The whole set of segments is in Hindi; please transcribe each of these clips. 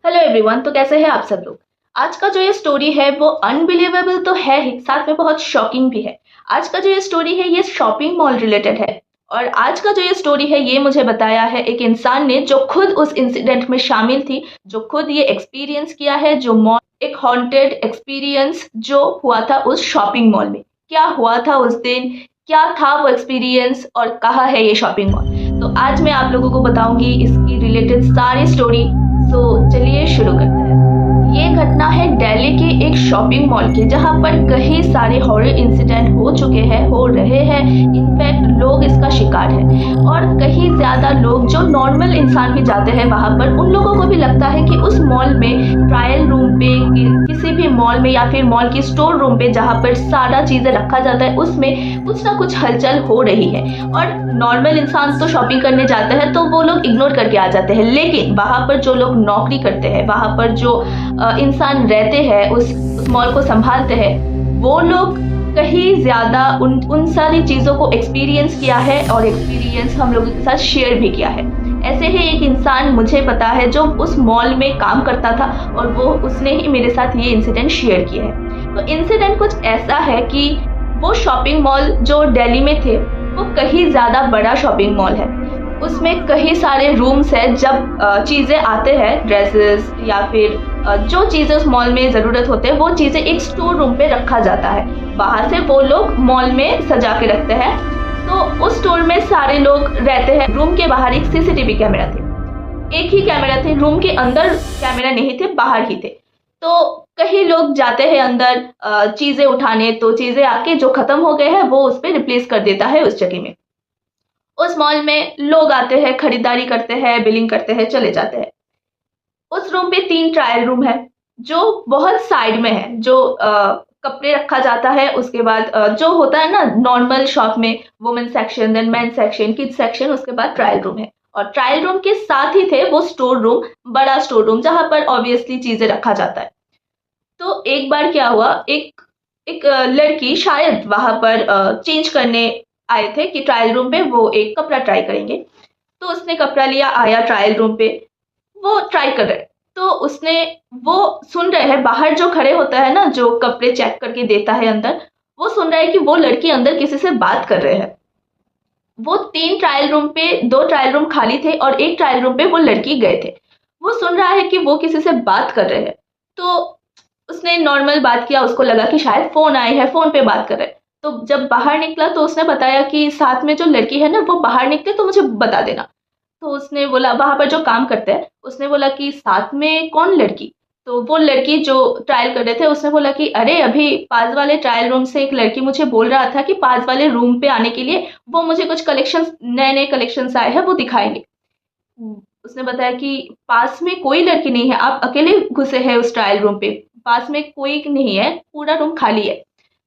Hello everyone. तो कैसे हैं आप सब लोग। आज का जो ये स्टोरी है वो अनबिलीवेबल तो है ही, साथ में बहुत शॉकिंग भी है। आज का जो ये स्टोरी है ये शॉपिंग मॉल रिलेटेड है। और आज का जो ये स्टोरी है ये मुझे बताया है एक इंसान ने जो खुद उस इंसिडेंट में शामिल थी, जो खुद ये एक्सपीरियंस किया है, जो मॉल एक हॉन्टेड एक्सपीरियंस जो हुआ था उस शॉपिंग मॉल में। क्या हुआ था उस दिन, क्या था वो एक्सपीरियंस और कहाँ है ये शॉपिंग मॉल। तो आज मैं आप लोगों को बताऊंगी इसकी रिलेटेड सारी स्टोरी। तो चलिए शुरू करते हैं। ये घटना है दिल्ली के एक शॉपिंग मॉल की, जहां पर कई सारे हॉरर इंसिडेंट हो चुके हैं, हो रहे हैं। इनफैक्ट लोग इसका शिकार है और कहीं ज्यादा लोग जो नॉर्मल इंसान भी जाते हैं वहां पर, उन लोगों को भी लगता है कि उस मॉल में, ट्रायल रूम पे, किसी भी मॉल में या फिर मॉल की स्टोर रूम पे जहां पर सारा चीजें रखा जाता है, उसमें कुछ ना कुछ हलचल हो रही है। और नॉर्मल इंसान तो शॉपिंग करने जाते हैं तो वो लोग इग्नोर करके आ जाते हैं, लेकिन वहां पर जो लोग नौकरी करते हैं, वहां पर जो इंसान रहते हैं, उस मॉल को संभालते हैं, वो लोग कहीं ज्यादा उन सारी चीजों को एक्सपीरियंस किया है और एक्सपीरियंस हम लोगों के साथ शेयर भी किया है। ऐसे ही एक इंसान मुझे पता है जो उस मॉल में काम करता था और वो उसने ही मेरे साथ ये इंसिडेंट शेयर किया है। तो इंसिडेंट कुछ ऐसा है कि वो शॉपिंग मॉल जो दिल्ली में थे वो कहीं ज्यादा बड़ा शॉपिंग मॉल है। उसमें कई सारे रूम्स है। जब चीज़ें आते हैं, ड्रेसेस या फिर जो चीज़ें उस मॉल में ज़रूरत होते हैं, वो चीज़ें एक स्टोर रूम पे रखा जाता है। वहाँ से वो लोग मॉल में सजा के रखते हैं। तो उस स्टोर में सारे लोग रहते हैं। रूम के बाहर एक सीसीटीवी कैमरा थे, एक ही कैमरा थे। रूम के अंदर कैमरा नहीं थे, बाहर ही थे। तो कई लोग जाते हैं अंदर चीज़ें उठाने, तो चीज़ें आके जो ख़त्म हो गए हैं वो उस पर रिप्लेस कर देता है उस जगह में। उस मॉल में लोग आते हैं, खरीदारी करते हैं, बिलिंग करते हैं, चले जाते हैं। उस रूम पे 3 ट्रायल रूम है जो बहुत साइड में है, जो कपड़े रखा जाता है। उसके बाद जो होता है ना नॉर्मल शॉप में, women section, then men section, kids section, उसके बाद ट्रायल रूम है। और ट्रायल रूम के साथ ही थे वो स्टोर रूम, बड़ा स्टोर रूम जहां पर ऑब्वियसली चीजें रखा जाता है। तो एक बार क्या हुआ, एक एक लड़की शायद वहां पर चेंज करने आए थे कि ट्रायल रूम पे वो एक कपड़ा ट्राई करेंगे। तो उसने कपड़ा लिया, आया ट्रायल रूम पे, वो ट्राई कर रहे। तो उसने, वो सुन रहे हैं बाहर जो खड़े होता है ना, जो कपड़े चेक करके देता है अंदर, वो सुन रहा है कि वो लड़की अंदर किसी से बात कर रहे हैं। वो 3 ट्रायल रूम पे, 2 ट्रायल रूम खाली थे और एक ट्रायल रूम पे वो लड़की गए थे। वो सुन रहा है कि वो किसी से बात कर रहे हैं। तो उसने नॉर्मल बात किया, उसको लगा कि शायद फोन आई है, फोन पे बात कर रहे हैं। तो जब बाहर निकला तो उसने बताया कि साथ में जो लड़की है ना वो बाहर निकले तो मुझे बता देना। तो उसने बोला, वहां पर जो काम करते हैं, उसने बोला कि साथ में कौन लड़की। तो वो लड़की जो ट्रायल कर रहे थे उसने बोला कि अरे अभी पास वाले ट्रायल रूम से एक लड़की मुझे बोल रहा था कि पास वाले रूम पे आने के लिए वो मुझे कुछ कलेक्शन, नए नए कलेक्शन आए हैं, वो दिखाएंगे। उसने बताया कि पास में कोई लड़की नहीं है, आप अकेले घुसे हैं उस ट्रायल रूम पे, पास में कोई नहीं है, पूरा रूम खाली है।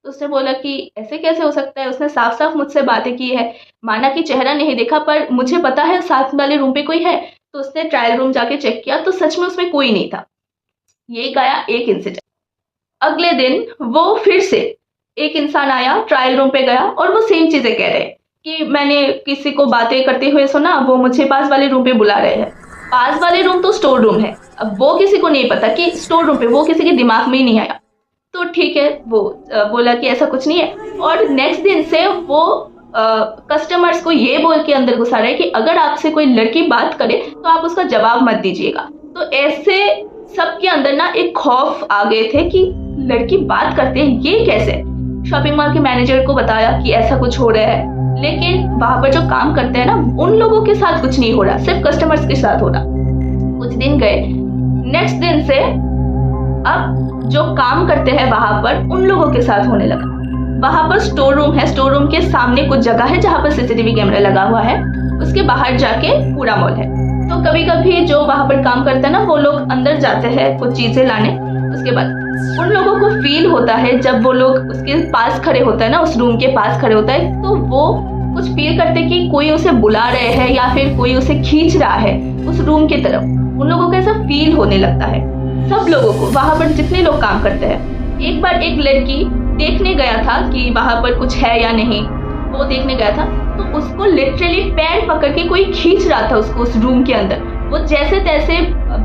तो उसने बोला कि ऐसे कैसे हो सकता है। उसने साफ साफ मुझसे बातें की है, माना कि चेहरा नहीं देखा पर मुझे पता है साथ वाले रूम पे कोई है। तो उसने ट्रायल रूम जाके चेक किया तो सच में उसमें कोई नहीं था। ये गया एक इंसिडेंट। अगले दिन वो फिर से एक इंसान आया, ट्रायल रूम पे गया और वो सेम चीजें कह रहे कि मैंने किसी को बातें करते हुए सुना, वो मुझे पास वाले रूम पे बुला रहे हैं। पास वाले रूम तो स्टोर रूम है। अब वो किसी को नहीं पता कि स्टोर रूम पे, वो किसी के दिमाग में ही नहीं आया। तो ठीक है, वो बोला कि ऐसा कुछ नहीं है। और नेक्स्ट दिन से वो कस्टमर्स को ये बोल के अंदर घुसा रहे हैं कि अगर आपसे कोई लड़की बात करे तो आप उसका जवाब मत दीजिएगा। तो ऐसे सबके अंदर ना एक खौफ आ गए थे कि लड़की बात करते हैं, ये कैसे। शॉपिंग मॉल के मैनेजर को बताया कि ऐसा कुछ हो रहा है, लेकिन वहां पर जो काम करते हैं ना, उन लोगों के साथ कुछ नहीं हो रहा, सिर्फ कस्टमर्स के साथ हो रहा। कुछ दिन गए, नेक्स्ट दिन से अब जो काम करते हैं वहां पर उन लोगों के साथ होने लगा। वहां पर स्टोर रूम है, स्टोर रूम के सामने कुछ जगह है जहां पर सीसीटीवी कैमरा लगा हुआ है, उसके बाहर जाके पूरा मॉल है। तो कभी कभी जो वहां पर काम करते हैं ना, वो लोग अंदर जाते हैं कुछ चीजें लाने। उसके बाद उन लोगों को फील होता है, जब वो लोग उसके पास खड़े होता है ना, उस रूम के पास खड़े होता है, तो वो कुछ फील करते कि कोई उसे बुला रहे हैं या फिर कोई उसे खींच रहा है उस रूम की तरफ। उन लोगों को ऐसा फील होने लगता है, सब लोगों को, वहां पर जितने लोग काम करते हैं। एक बार एक लड़की देखने गया था कि वहां पर कुछ है या नहीं, वो देखने गया था। तो उसको लिटरली पैर पकड़ के कोई खींच रहा था उसको उस रूम के अंदर। वो जैसे तैसे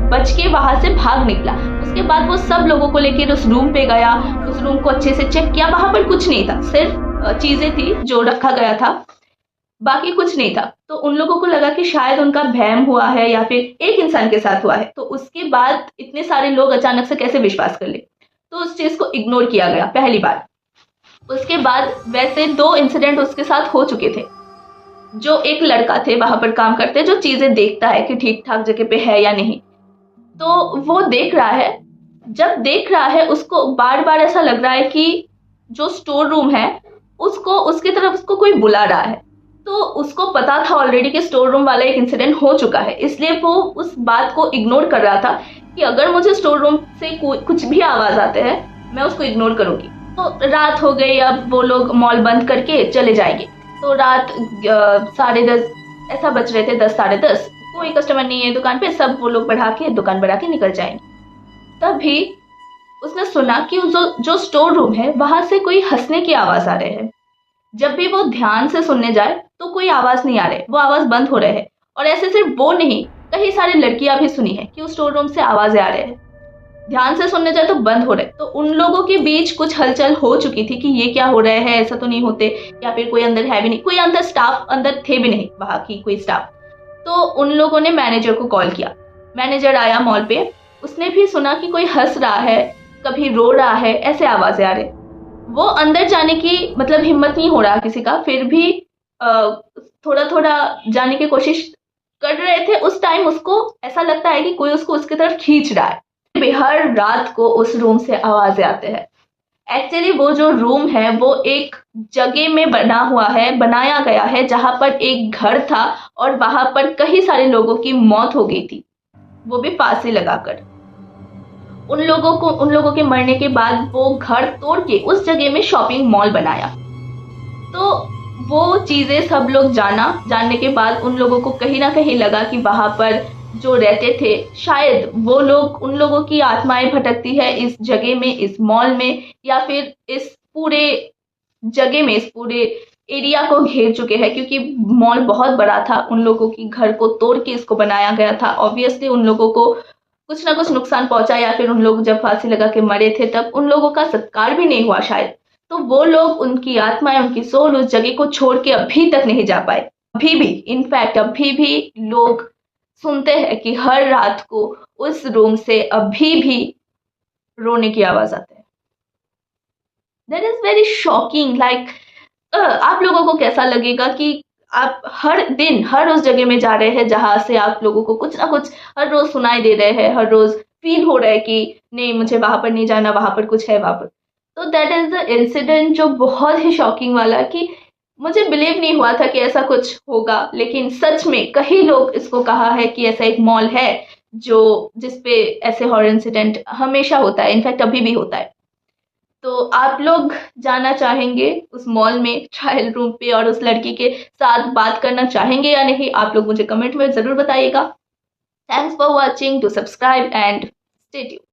बच के वहां से भाग निकला। उसके बाद वो सब लोगों को लेकर उस रूम पे गया, उस रूम को अच्छे से चेक किया। वहां पर कुछ नहीं था, सिर्फ चीजें थी जो रखा गया था, बाकी कुछ नहीं था। तो उन लोगों को लगा कि शायद उनका भ्रम हुआ है या फिर एक इंसान के साथ हुआ है। तो उसके बाद इतने सारे लोग अचानक से कैसे विश्वास कर ले, तो उस चीज को इग्नोर किया गया पहली बार। उसके बाद वैसे 2 इंसिडेंट उसके साथ हो चुके थे। जो एक लड़का थे वहां पर काम करते, जो चीजें देखता है कि ठीक ठाक जगह पे है या नहीं, तो वो देख रहा है। जब देख रहा है उसको बार बार ऐसा लग रहा है कि जो स्टोर रूम है उसको, उसकी तरफ उसको कोई बुला रहा है। तो उसको पता था ऑलरेडी कि स्टोर रूम वाला एक इंसिडेंट हो चुका है, इसलिए वो उस बात को इग्नोर कर रहा था कि अगर मुझे स्टोर रूम से कुछ भी आवाज आते हैं मैं उसको इग्नोर करूंगी। तो रात हो गई, अब वो लोग मॉल बंद करके चले जाएंगे। तो रात 10:30 ऐसा बज रहे थे, 10 साढ़े 10, कोई कस्टमर नहीं है दुकान पे, सब वो लोग दुकान बढ़ा के निकल जाएंगे। तभी उसने सुना कि जो स्टोर रूम है वहां से कोई हंसने की आवाज आ रहे हैं। जब भी वो ध्यान से सुनने जाए तो कोई आवाज नहीं आ रही, वो आवाज बंद हो रहे हैं। और ऐसे सिर्फ वो नहीं, कई सारी लड़कियां भी सुनी है कि उस स्टोर रूम से आवाजें आ रहे हैं। ध्यान से सुनने जाए तो बंद हो रहे। तो उन लोगों के बीच कुछ हलचल हो चुकी थी कि ये क्या हो रहा है, ऐसा तो नहीं होते, या फिर कोई अंदर है भी नहीं, कोई अंदर स्टाफ अंदर थे भी नहीं, वहां की कोई स्टाफ। तो उन लोगों ने मैनेजर को कॉल किया। मैनेजर आया मॉल पे, उसने भी सुना कि कोई हंस रहा है, कभी रो रहा है, ऐसे आवाजें आ रहे। वो अंदर जाने की मतलब हिम्मत नहीं हो रहा किसी का, फिर भी थोड़ा थोड़ा जाने की कोशिश कर रहे थे। उस टाइम उसको ऐसा लगता है कि कोई उसको उसकी तरफ खींच रहा है। हर रात को उस रूम से आवाजें आते हैं। एक्चुअली वो जो रूम है वो एक जगह में बना हुआ है, बनाया गया है, जहां पर एक घर था और वहां पर कई सारे लोगों की मौत हो गई थी, वो भी फांसी लगाकर। उन लोगों के मरने के बाद वो घर तोड़ के उस जगह में शॉपिंग मॉल बनाया। तो वो चीजें सब लोग जानने के बाद उन लोगों को कहीं ना कहीं लगा कि वहां पर जो रहते थे शायद वो लोग, उन लोगों की आत्माएं भटकती है इस जगह में, इस मॉल में, या फिर इस पूरे जगह में, इस पूरे एरिया को घेर चुके हैं। क्योंकि मॉल बहुत बड़ा था, उन लोगों की घर को तोड़ के इसको बनाया गया था। ऑब्वियसली उन लोगों को कुछ ना कुछ नुकसान पहुंचा, या फिर उन लोग जब फांसी लगा के मरे थे तब उन लोगों का सत्कार भी नहीं हुआ शायद। तो वो लोग, उनकी आत्माएं, उनकी सोल उस जगह को छोड़ के अभी तक नहीं जा पाए। अभी भी, इनफैक्ट अभी भी लोग सुनते हैं कि हर रात को उस रूम से अभी भी रोने की आवाज आती है। That is very shocking. Like आप लोगों को कैसा लगेगा कि आप हर दिन हर उस जगह में जा रहे हैं जहां से आप लोगों को कुछ ना कुछ हर रोज सुनाई दे रहे हैं, हर रोज फील हो रहा है कि नहीं मुझे वहां पर नहीं जाना, वहां पर कुछ है वहां पर। तो दैट इज द इंसिडेंट जो बहुत ही शॉकिंग वाला, कि मुझे बिलीव नहीं हुआ था कि ऐसा कुछ होगा, लेकिन सच में कई लोग इसको कहा है कि ऐसा एक मॉल है जो जिसपे ऐसे हॉरर इंसिडेंट हमेशा होता है, इनफैक्ट अभी भी होता है। तो आप लोग जाना चाहेंगे उस मॉल में, ट्रायल रूम पे, और उस लड़की के साथ बात करना चाहेंगे या नहीं, आप लोग मुझे कमेंट में जरूर बताइएगा। Thanks for watching, to subscribe and stay tuned.